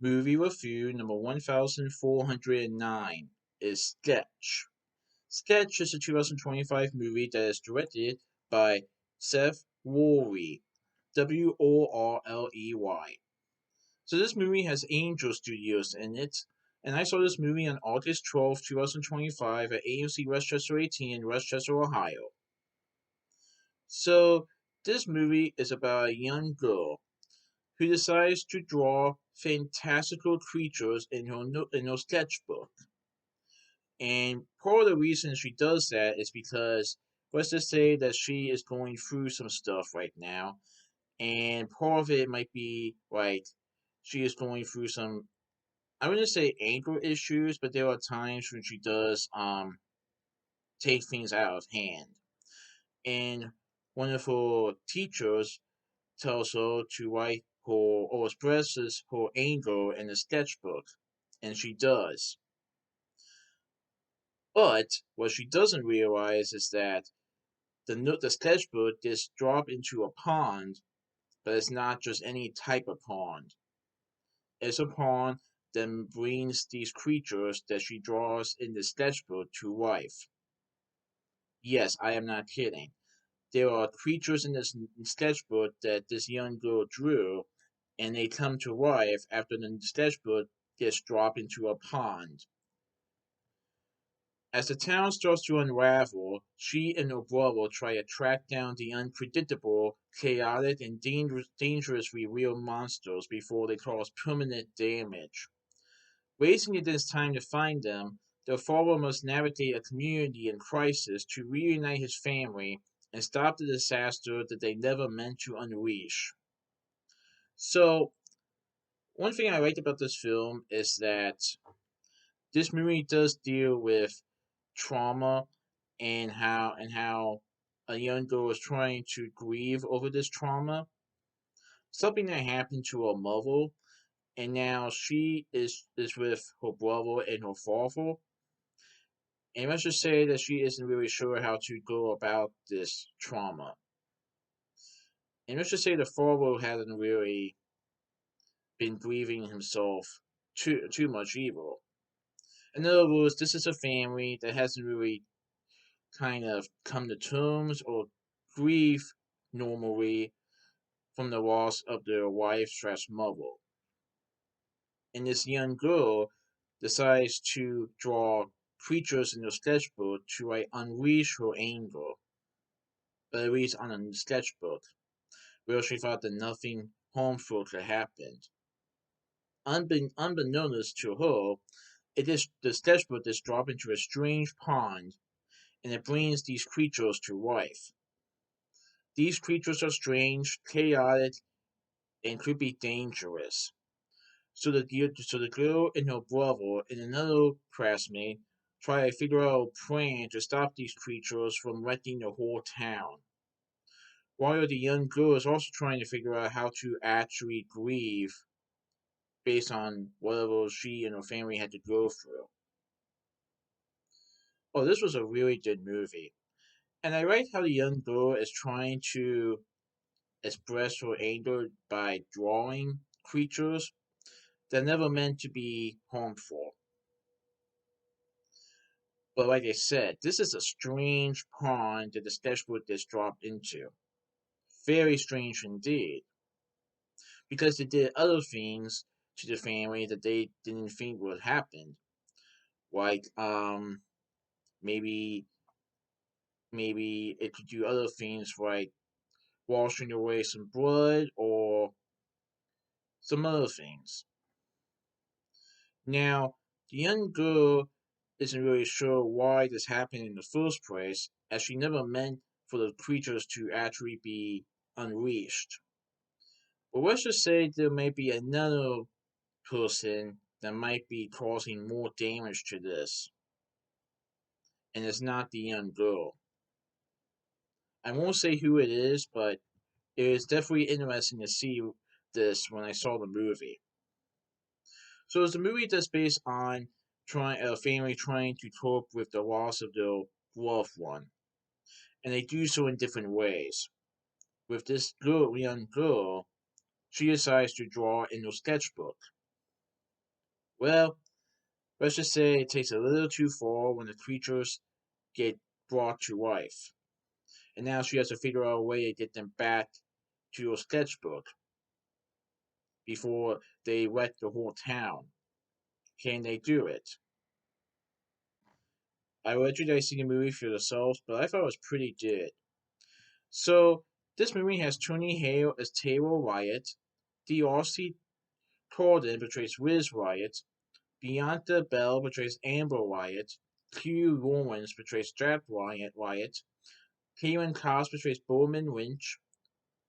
Movie review number 1409 is Sketch. Sketch is a 2025 movie that is directed by Seth Worley, Worley. So this movie has Angel Studios in it, and I saw this movie on August 12th, 2025 at AMC West Chester 18 in West Chester, Ohio. So this movie is about a young girl who decides to draw fantastical creatures in her sketchbook. And part of the reason she does that is because, let's just say that she is going through some stuff right now, and part of it might be like she is going through some, I wouldn't say anger issues, but there are times when she does take things out of hand. And one of her teachers tells her to write her or expresses her anger in a sketchbook, and she does. But what she doesn't realize is that the sketchbook is dropped into a pond, but it's not just any type of pond. It's a pond that brings these creatures that she draws in the sketchbook to life. Yes, I am not kidding. There are creatures in this sketchbook that this young girl drew, and they come to life after the sketchbook gets dropped into a pond. As the town starts to unravel, she and her brother try to track down the unpredictable, chaotic, and dangerously real monsters before they cause permanent damage. Racing against time to find them, their father must navigate a community in crisis to reunite his family and stop the disaster that they never meant to unleash. So, one thing I liked about this film is that this movie does deal with trauma and how a young girl is trying to grieve over this trauma, something that happened to her mother, and now she is with her brother and her father. And let's just say that she isn't really sure how to go about this trauma. And let's just say the father hasn't really been grieving himself too much either. In other words, this is a family that hasn't really kind of come to terms or grieve normally from the loss of their wife/mother. And this young girl decides to draw creatures in her sketchbook to unleash her anger, but at least on a sketchbook, where she thought that nothing harmful could happen. Unbeknownst to her, the sketchbook is dropped into a strange pond, and it brings these creatures to life. These creatures are strange, chaotic, and could be dangerous. So the girl and her brother and another classmate try to figure out a plan to stop these creatures from wrecking the whole town. While the young girl is also trying to figure out how to actually grieve based on whatever she and her family had to go through. Oh, this was a really good movie. And I like how the young girl is trying to express her anger by drawing creatures that never meant to be harmful. But like I said, this is a strange pond that the sketchbook is dropped into. Very strange indeed. Because they did other things to the family that they didn't think would happen. Like maybe maybe it could do other things like washing away some blood or some other things. Now, the young girl isn't really sure why this happened in the first place, as she never meant for the creatures to actually be unleashed. But let's just say there may be another person that might be causing more damage to this, and it's not the young girl. I won't say who it is, but it is definitely interesting to see this when I saw the movie. So it's a movie that's based on a family trying to cope with the loss of their loved one, and they do so in different ways. With this young girl, she decides to draw in her sketchbook. Well, let's just say it takes a little too far when the creatures get brought to life, and now she has to figure out a way to get them back to your sketchbook before they wreck the whole town. Can they do it? I will let you guys see the movie for yourselves, but I thought it was pretty good. So, this movie has Tony Hale as Taylor Wyatt, D'Arcy Corden portrays Wiz Wyatt, Bianca Bell portrays Amber Wyatt, Hugh Lawrence portrays Jack Wyatt, Caitlin Coss portrays Bowman Lynch,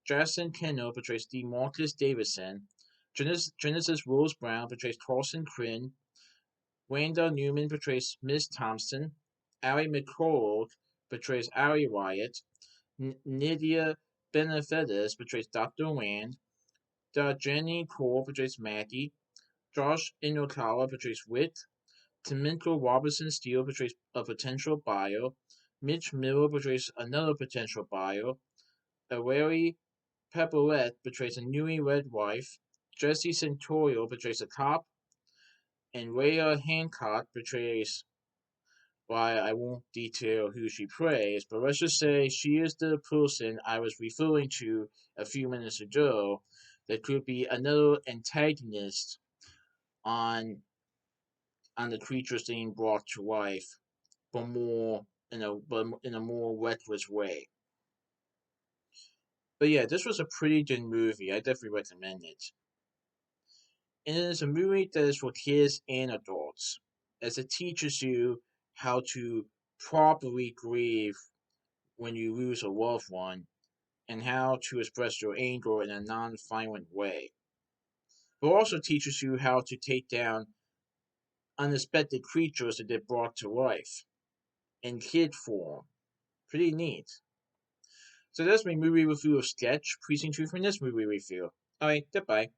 Jason Kennel portrays DeMarcus Davison, Genesis Rose Brown portrays Carson Quinn, Wanda Newman portrays Miss Thompson, Ally McCall portrays Ari Wyatt, Nydia Benavides portrays Dr. Wand, Jenny Cole portrays Maggie, Josh Inokala portrays Wit, Tamiko Robertson Steele portrays a potential bio, Mitch Miller portrays another potential bio, Awari Pepperette portrays a newlywed wife, Jesse Santorio portrays a cop, and Rhea Hancock portrays, why I won't detail who she plays, but let's just say she is the person I was referring to a few minutes ago that could be another antagonist on the creatures being brought to life, but in a more reckless way. But yeah, this was a pretty good movie. I definitely recommend it. And it is a movie that is for kids and adults, as it teaches you how to properly grieve when you lose a loved one and how to express your anger in a non-violent way. But also teaches you how to take down unexpected creatures that get brought to life in kid form. Pretty neat. So that's my movie review of Sketch. Please tune for this movie review. Alright, goodbye.